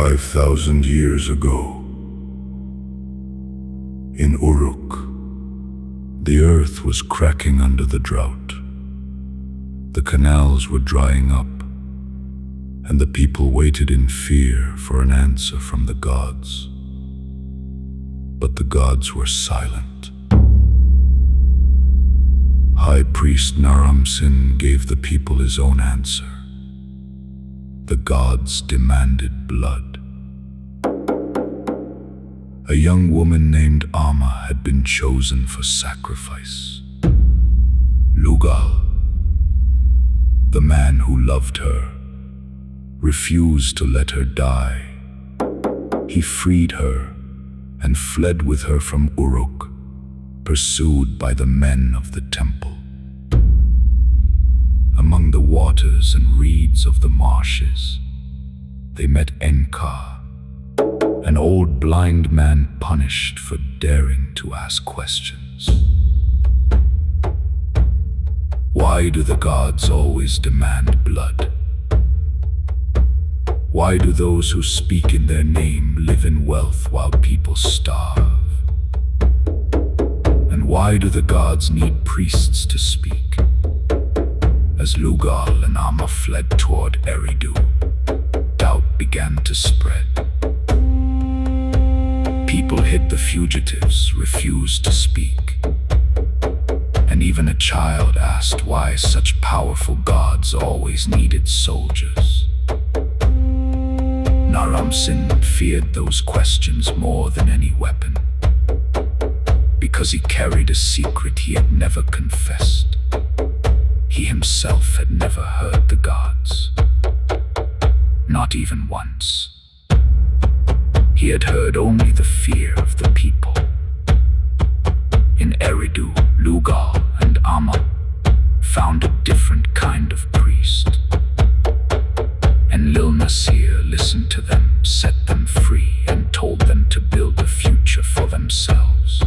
5,000 years ago, in Uruk, the earth was cracking under the drought. The canals were drying up, and the people waited in fear for an answer from the gods. But the gods were silent. High Priest Naram-Sin gave the people his own answer. The gods demanded blood. A young woman named Amma had been chosen for sacrifice. Lugal, the man who loved her, refused to let her die. He freed her and fled with her from Uruk, pursued by the men of the temple. Among the waters and reeds of the marshes, they met Enka, an old blind man punished for daring to ask questions. Why do the gods always demand blood? Why do those who speak in their name live in wealth while people starve? And why do the gods need priests to speak? As Lugal and Amma fled toward Eridu, doubt began to spread. People hid the fugitives, refused to speak. And even a child asked why such powerful gods always needed soldiers. Naram-Sin feared those questions more than any weapon, because he carried a secret he had never confessed. He himself had never heard the gods, not even once. He had heard only the fear of the people. In Eridu, Lugal and Amma found a different kind of priest. And Lil Nasir listened to them, set them free, and told them to build a future for themselves.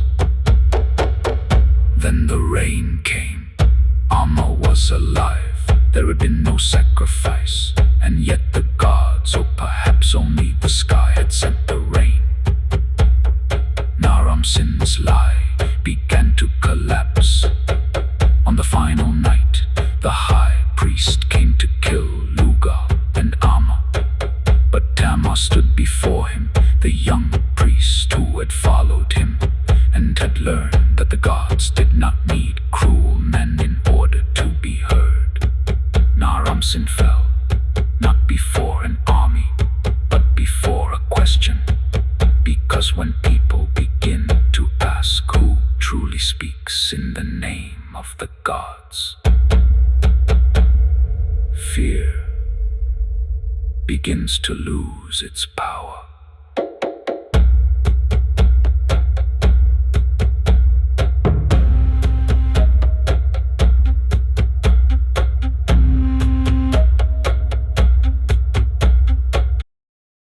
Then the rain came. Amma was alive. There had been no sacrifice, and yet the gods, or perhaps only the sky, had sent the rain. Naram-Sin's lie began to collapse. On the final night, the High Priest came to kill Lugal and Amma. But Tama stood before him, the young priest who had followed him, and had learned that the gods did not need cruel men in order to be heard. Naram-Sin fell, not before an army, but before a question. Because when people begin to ask who truly speaks in the name of the gods, fear begins to lose its power.